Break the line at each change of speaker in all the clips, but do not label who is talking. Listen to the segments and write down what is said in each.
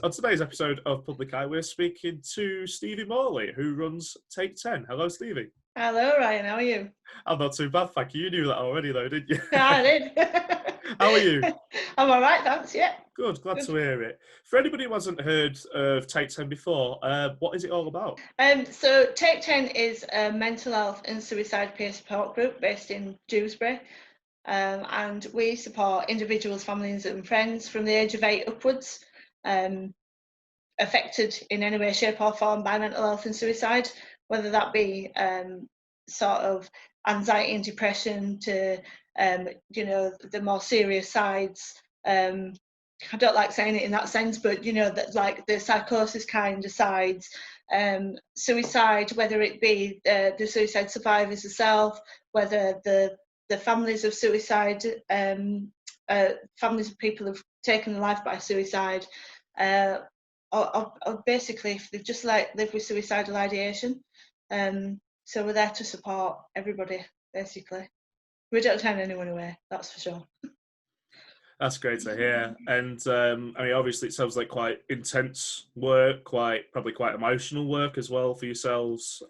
On today's episode of Public Eye, we're speaking to Stevie Morley, who runs Take 10. Hello, Stevie.
Hello, Ryan. How are you?
I'm not too bad, thank you. You knew that already, though, didn't you?
I did.
How are you?
I'm all right, thanks. Yeah.
Good, glad to hear it. For anybody who hasn't heard of Take 10 before, what is it all about?
So Take 10 is a mental health and suicide peer support group based in Dewsbury. And we support individuals, families and friends from the age of 8 upwards, affected in any way, shape or form by mental health and suicide, whether that be sort of anxiety and depression to, the more serious sides. I don't like saying it in that sense, but, that like the psychosis kind of sides, suicide, whether it be the suicide survivors herself, whether the families of suicide, families of people who've taken their life by suicide, or basically if they've just like lived with suicidal ideation. So we're there to support everybody, basically. We don't turn anyone away, that's for sure.
That's great to hear. And obviously it sounds like quite intense work, probably quite emotional work as well for yourselves.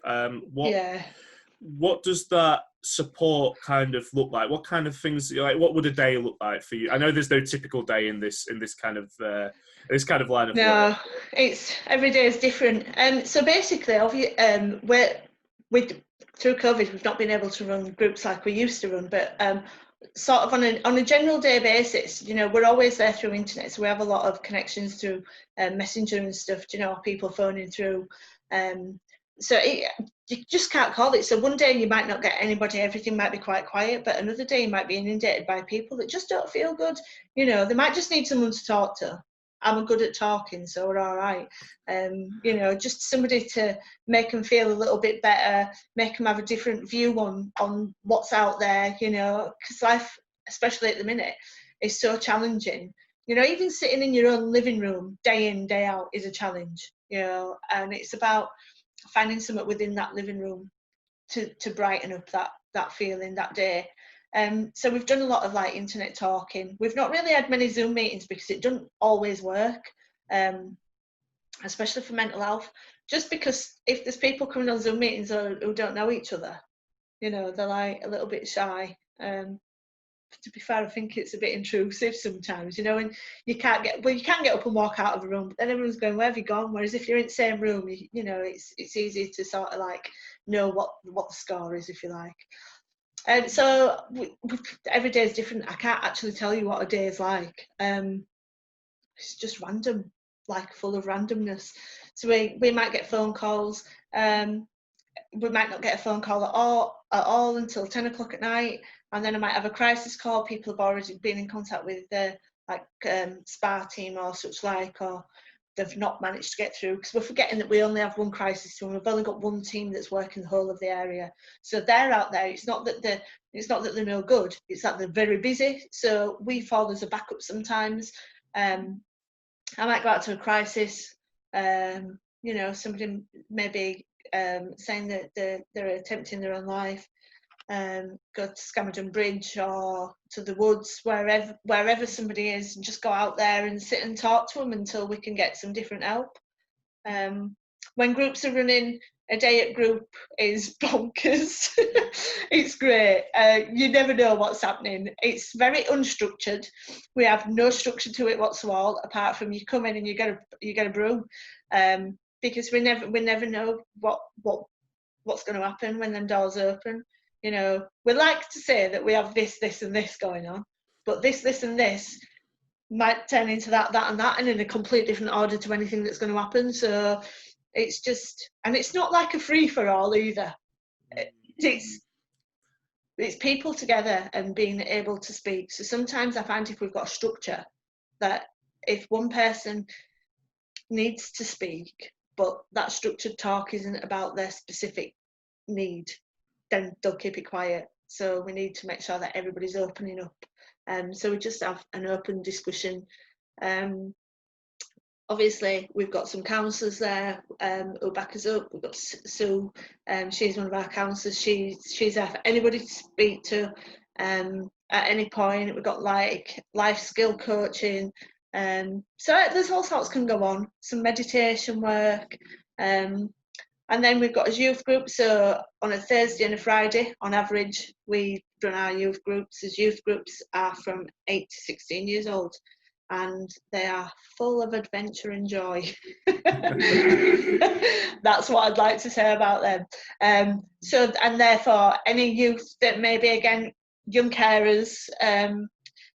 What does that support kind of look like? What kind of things, like, what would a day look like for you? I know there's no typical day in this kind of line of work.
No, it's every day is different. So basically, through COVID, we've not been able to run groups like we used to run, but sort of on a general day basis, we're always there through internet, so we have a lot of connections through Messenger and stuff, people phoning through. So you just can't call it. So one day you might not get anybody, everything might be quite quiet, but another day you might be inundated by people that just don't feel good. They might just need someone to talk to. I'm good at talking, so we're all right. Just somebody to make them feel a little bit better, make them have a different view on what's out there, because life, especially at the minute, is so challenging. Even sitting in your own living room day in, day out is a challenge, and it's about finding something within that living room to brighten up that feeling that day. So we've done a lot of like internet talking. We've not really had many Zoom meetings because it doesn't always work, especially for mental health. Just because if there's people coming on Zoom meetings who don't know each other, they're like a little bit shy. To be fair, I think it's a bit intrusive sometimes, and you can get up and walk out of a room, but then everyone's going, where have you gone? Whereas if you're in the same room, it's easy to sort of like know what the score is, if you like. And so every day is different. I can't actually tell you what a day is like. It's just random, like full of randomness. So we might get phone calls. We might not get a phone call at all until 10 o'clock at night. And then I might have a crisis call. People have already been in contact with the SPA team or such like, or they've not managed to get through, because we're forgetting that we only have one crisis team. We've only got one team that's working the whole of the area, so they're out there. It's not that they're no good, it's that they're very busy, so we fall as a backup sometimes. I might go out to a crisis, somebody maybe saying that they're attempting their own life, go to Scammerdon Bridge or to the woods, wherever somebody is, and just go out there and sit and talk to them until we can get some different help. When groups are running, a day at group is bonkers. It's great. You never know what's happening. It's very unstructured. We have no structure to it whatsoever, apart from you come in and you get a broom, because we never know what's going to happen when them doors open. We like to say that we have this and this going on, but this and this might turn into that and that, and in a complete different order to anything that's going to happen. So it's just, and it's not like a free for all either. It's people together and being able to speak. So sometimes I find if we've got a structure, that if one person needs to speak, but that structured talk isn't about their specific need, then they'll keep it quiet. So we need to make sure that everybody's opening up. So we just have an open discussion. Obviously, we've got some counsellors there who back us up. We've got Sue, she's one of our counsellors. She's there for anybody to speak to at any point. We've got like life skill coaching. So there's all sorts can go on. Some meditation work. And then we've got a youth group. So on a Thursday and a Friday, on average, we run our youth groups. As youth groups are from 8 to 16 years old, and they are full of adventure and joy. That's what I'd like to say about them. So, and therefore, any youth that maybe, again, young carers,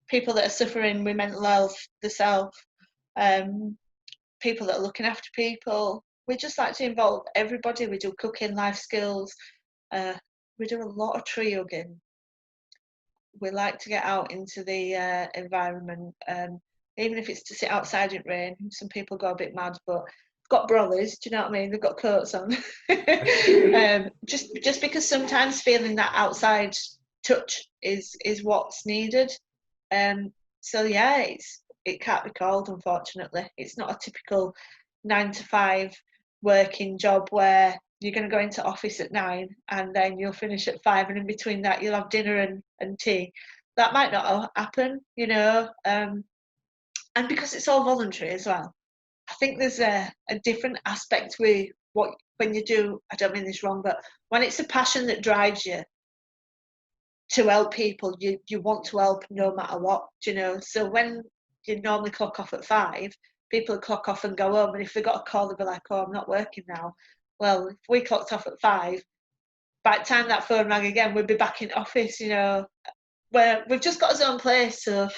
people that are suffering with mental health themselves, people that are looking after people, we just like to involve everybody. We do cooking, life skills. We do a lot of tree hugging. We like to get out into the environment, even if it's to sit outside in rain. Some people go a bit mad, but they've got brollies, do you know what I mean? They've got coats on. Just because sometimes feeling that outside touch is what's needed. So yeah, it can't be called, unfortunately. It's not a typical 9 to 5 working job where you're going to go into office at 9 and then you'll finish at 5, and in between that you'll have dinner and tea. That might not happen, you know. And because it's all voluntary as well, I think there's a different aspect with when you do, I don't mean this wrong, but when it's a passion that drives you to help people, you want to help no matter what, you know. So when you normally clock off at 5, people clock off and go home, and if they got a call, they'll be like, oh, I'm not working now. Well, if we clocked off at 5, by the time that phone rang again, we'd be back in office, you know, where we've just got our own place. So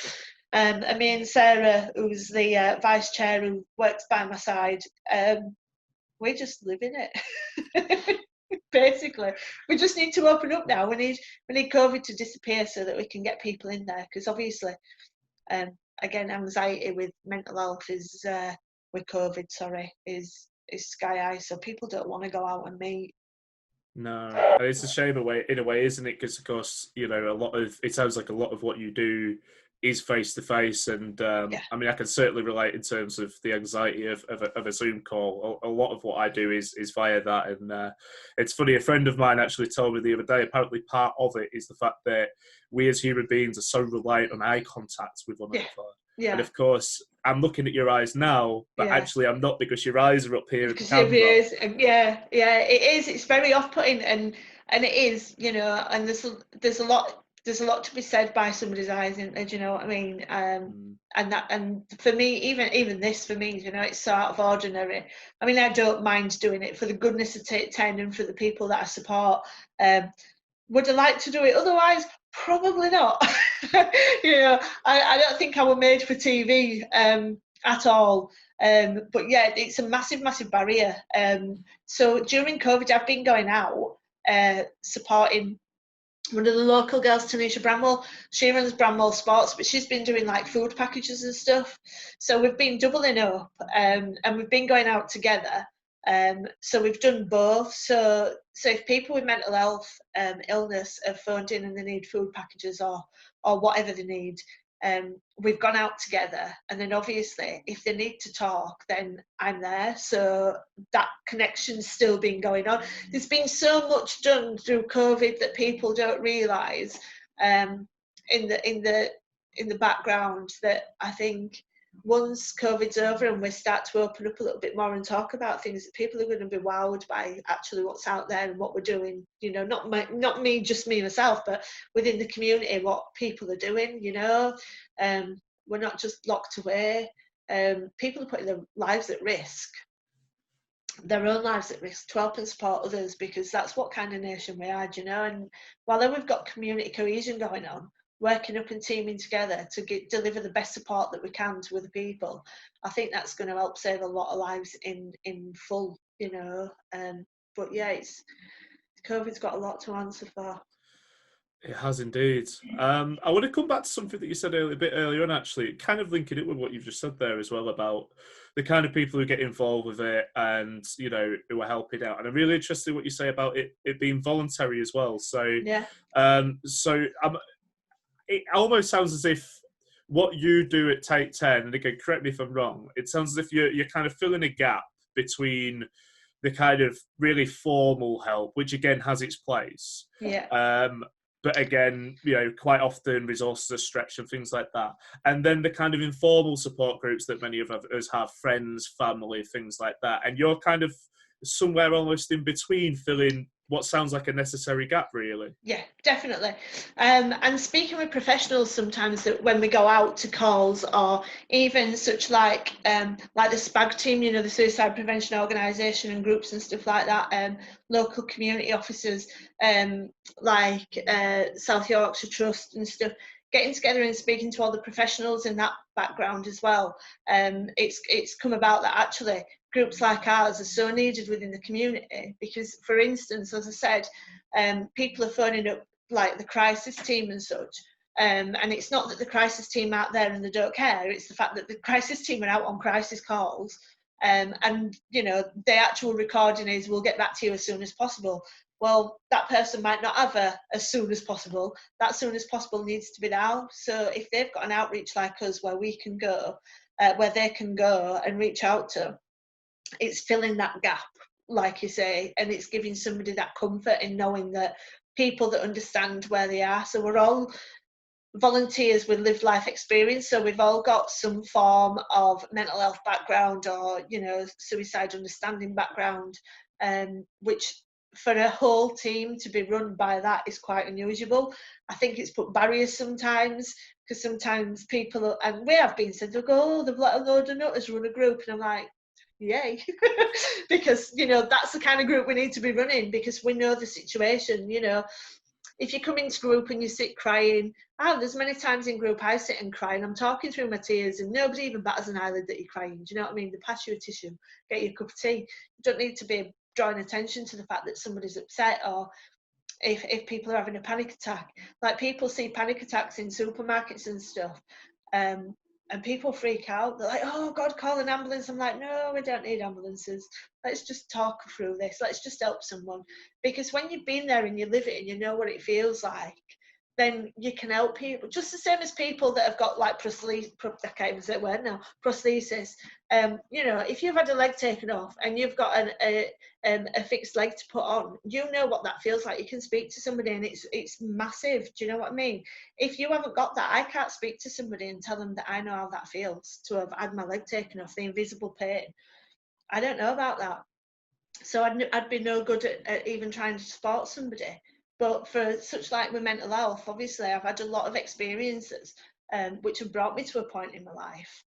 and me and Sarah, who's the vice chair who works by my side, we just live in it. Basically, we just need to open up now. We need COVID to disappear so that we can get people in there, because obviously, again, anxiety with mental health is with COVID, is sky high. So people don't want to go out and meet.
No, and it's a shame in a way, isn't it? Because of course, you know, it sounds like a lot of what you do is face to face, and
Yeah.
I mean, I can certainly relate in terms of the anxiety of a Zoom call. A lot of what I do is via that, and it's funny. A friend of mine actually told me the other day. Apparently, part of it is the fact that we as human beings are so reliant on eye contact with one another.
Yeah.
And of course, I'm looking at your eyes now, but actually I'm not, because your eyes are up here at the camera.
Yeah, it is. It's very off-putting, and it is, you know. And there's a lot to be said by somebody's eyes, and do you know what I mean? And for me, even this for me, you know, it's so out of ordinary. I mean, I don't mind doing it for the goodness of 10 and for the people that I support. Would I like to do it otherwise? Probably not. You know, I don't think I were made for TV at all. But yeah, it's a massive barrier. So during COVID, I've been going out supporting one of the local girls, Tanisha Bramwell. She runs Bramwell Sports, but she's been doing like food packages and stuff. So we've been doubling up, and we've been going out together. So we've done both. So if people with mental health illness have phoned in and they need food packages or whatever they need, we've gone out together. And then obviously, if they need to talk, then I'm there. So that connection's still been going on. There's been so much done through COVID that people don't realise in the background, that I think once COVID's over and we start to open up a little bit more and talk about things, that people are going to be wowed by actually what's out there and what we're doing. You know, not me, just me myself, but within the community, what people are doing. You know, we're not just locked away. People are putting their lives at risk, their own lives at risk, to help and support others, because that's what kind of nation we are. You know, and while we've got community cohesion going on, working up and teaming together to deliver the best support that we can to other people, I think that's going to help save a lot of lives in full, you know. But yeah, COVID's got a lot to answer for.
It has indeed. I want to come back to something that you said a bit earlier on, actually, kind of linking it with what you've just said there as well, about the kind of people who get involved with it and, you know, who are helping out. And I'm really interested in what you say about it being voluntary as well. So,
yeah.
It almost sounds as if what you do at Take 10, and again, correct me if I'm wrong, it sounds as if you're kind of filling a gap between the kind of really formal help, which again has its place,
Yeah.
but again, quite often resources are stretched and things like that. And then the kind of informal support groups that many of us have, friends, family, things like that. And you're kind of somewhere almost in between, filling what sounds like a necessary gap, really.
Yeah, definitely. And speaking with professionals, sometimes that when we go out to calls, or even such like the SPAG team, the suicide prevention organisation and groups and stuff like that, local community officers, like South Yorkshire Trust and stuff, getting together and speaking to all the professionals in that background as well. It's come about that actually groups like ours are so needed within the community, because, for instance, as I said, people are phoning up like the crisis team and such, and it's not that the crisis team out there and they don't care, it's the fact that the crisis team are out on crisis calls, and the actual recording is, we'll get back to you as soon as possible. Well, that person might not have a as soon as possible. That soon as possible needs to be now. So if they've got an outreach like us where we can go, where they can go and reach out to, it's filling that gap, like you say, and it's giving somebody that comfort in knowing that people that understand where they are. So we're all volunteers with lived life experience, so we've all got some form of mental health background or suicide understanding background, which for a whole team to be run by that is quite unusual. I think it's put barriers sometimes, because sometimes people, and we have been said, they'll go, oh, they've let a load of nutters run a group, and I'm like, yay. Because that's the kind of group we need to be running, because we know the situation. If you come into group and you sit crying, there's many times in group I sit and cry and I'm talking through my tears and nobody even batters an eyelid that you're crying. Do you know what I mean? They pass you a tissue, get you a cup of tea. You don't need to be drawing attention to the fact that somebody's upset, or if people are having a panic attack. Like, people see panic attacks in supermarkets and stuff, and people freak out. They're like, oh God, call an ambulance. I'm like, no, we don't need ambulances. Let's just talk through this. Let's just help someone. Because when you've been there and you live it and you know what it feels like, then you can help people. Just the same as people that have got like prosthesis. If you've had a leg taken off and you've got a fixed leg to put on, you know what that feels like. You can speak to somebody and it's massive. Do you know what I mean? If you haven't got that, I can't speak to somebody and tell them that I know how that feels to have had my leg taken off, the invisible pain. I don't know about that. So I'd be no good at even trying to support somebody. But for such like with mental health, obviously I've had a lot of experiences which have brought me to a point in my life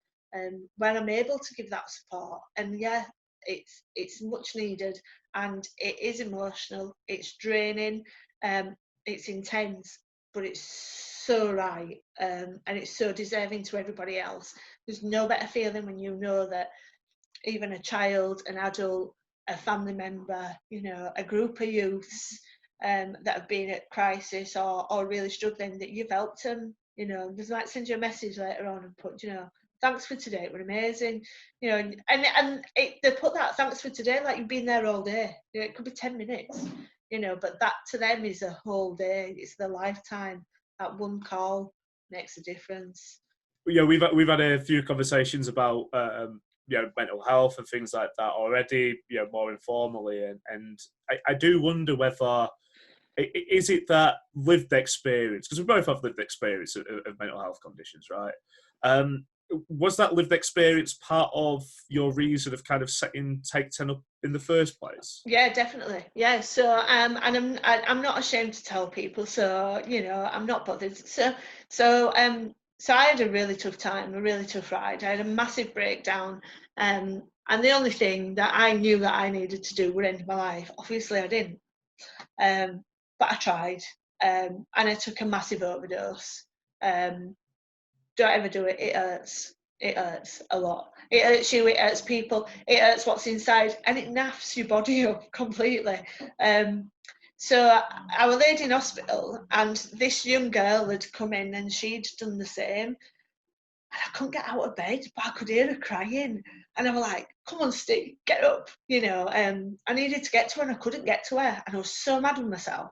where I'm able to give that support. And yeah, it's much needed, and it is emotional, it's draining, it's intense, but it's so right, and it's so deserving to everybody else. There's no better feeling when you know that even a child, an adult, a family member, a group of youths that have been at crisis or really struggling, that you've helped them. They might send you a message later on and put, thanks for today, it was amazing. And they put that thanks for today like you've been there all day. It could be 10 minutes, but that to them is a whole day. It's their lifetime. That one call makes a difference.
Yeah, we've had a few conversations about mental health and things like that already, more informally, and I do wonder whether is it that lived experience, because we both have lived experience of mental health conditions, right? Was that lived experience part of your reason of kind of setting Take 10 up in the first place?
Yeah, definitely. Yeah. So and I'm not ashamed to tell people. So I'm not bothered. So I had a really tough time, a really tough ride. I had a massive breakdown, and the only thing that I knew that I needed to do would end my life. Obviously, I didn't, but I tried, and I took a massive overdose. Don't ever do it. It hurts. It hurts a lot. It hurts you. It hurts people. It hurts what's inside, and it naffs your body up completely. So I was laid in hospital, and this young girl had come in, and she'd done the same. And I couldn't get out of bed, but I could hear her crying, and I was like, "Come on, Steve, get up!" I needed to get to her, and I couldn't get to her, and I was so mad with myself.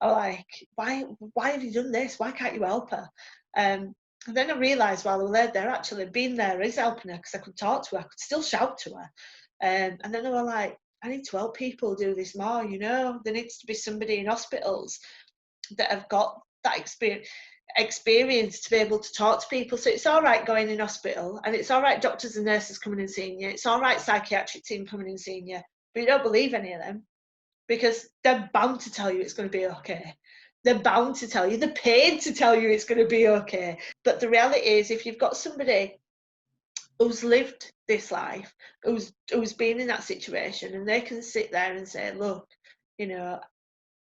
I was like, "Why have you done this? Why can't you help her?" And then I realised while I was there, actually being there is helping her, because I could talk to her, I could still shout to her. And then I was like, I need to help people do this more, there needs to be somebody in hospitals that have got that experience to be able to talk to people. So it's all right going in hospital, and it's all right doctors and nurses coming and seeing you. It's all right psychiatric team coming and seeing you, but you don't believe any of them, because they're bound to tell you it's going to be okay. They're bound to tell you, they're paid to tell you it's going to be okay. But the reality is, if you've got somebody who's lived this life, who's been in that situation, and they can sit there and say, look, you know,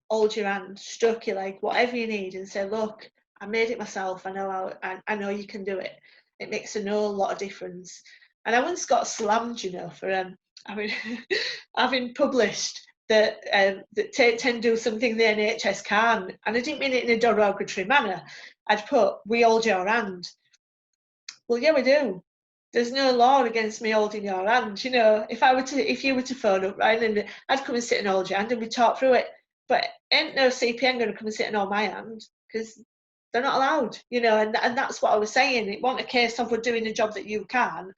hold your hand, stroke your leg, whatever you need, and say, look, I made it myself, I know how, I know you can do it. It makes a lot of difference. And I once got slammed, you know, for having published that Take 10 do something the NHS can't, and I didn't mean it in a derogatory manner. I'd put, we hold your hand. Well, yeah, we do. There's no law against me holding your hand. You know, if you were to phone up, right, and I'd come and sit and hold your hand and we talk through it. But ain't no CPN going to come and sit and hold my hand, because they're not allowed, you know. And that's what I was saying. It wasn't a case of we're doing a job that you can.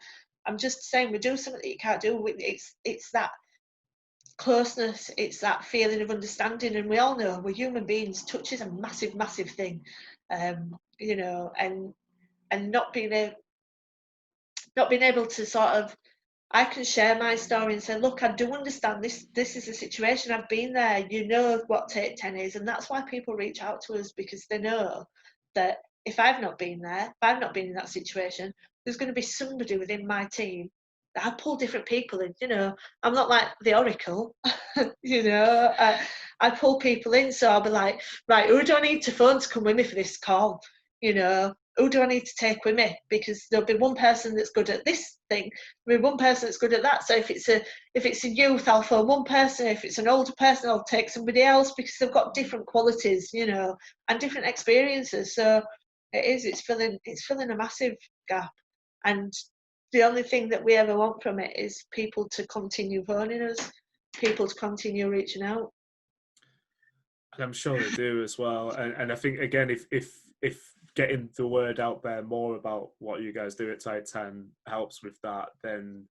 I'm just saying we do something that you can't do. It's that closeness, it's that feeling of understanding, and we all know we're human beings. Touch is a massive thing, you know, and not being able to sort of, I can share my story and say, look, I do understand this is a situation, I've been there, you know what Take 10 is, and that's why people reach out to us, because they know that if I've not been there, if I've not been in that situation, there's going to be somebody within my team. I pull different people in, you know. I'm not like the Oracle, you know. I pull people in, so I'll be like, right, who do I need to phone to come with me for this call? You know, who do I need to take with me? Because there'll be one person that's good at this thing, there'll be one person that's good at that. So if it's a youth, I'll phone one person. If it's an older person, I'll take somebody else, because they've got different qualities, you know, and different experiences. So it's filling a massive gap. And the only thing that we ever want from it is people to continue phoning us, people to continue reaching out.
And I'm sure they do as well. And I think, again, if getting the word out there more about what you guys do at Take 10 helps with that, then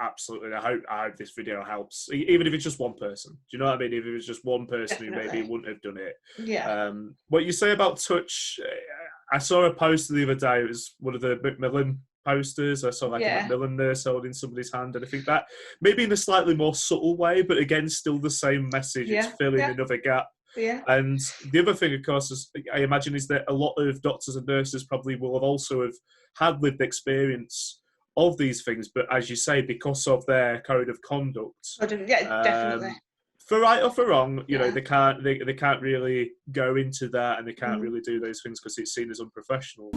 absolutely. I hope this video helps, even if it's just one person. Do you know what I mean? If it was just one person
Definitely.
who maybe wouldn't have done it.
Yeah.
What you say about touch, I saw a poster the other day. It was one of the Macmillan posters. I saw like a Macmillan nurse holding somebody's hand, and I think that maybe in a slightly more subtle way, but again, still the same message. It's filling another gap.
Yeah.
And the other thing, of course, is, I imagine, is that a lot of doctors and nurses probably will have also had lived experience of these things, but as you say, because of their code of conduct,
definitely,
for right or for wrong, you know, they can't really go into that, and they can't really do those things because it's seen as unprofessional.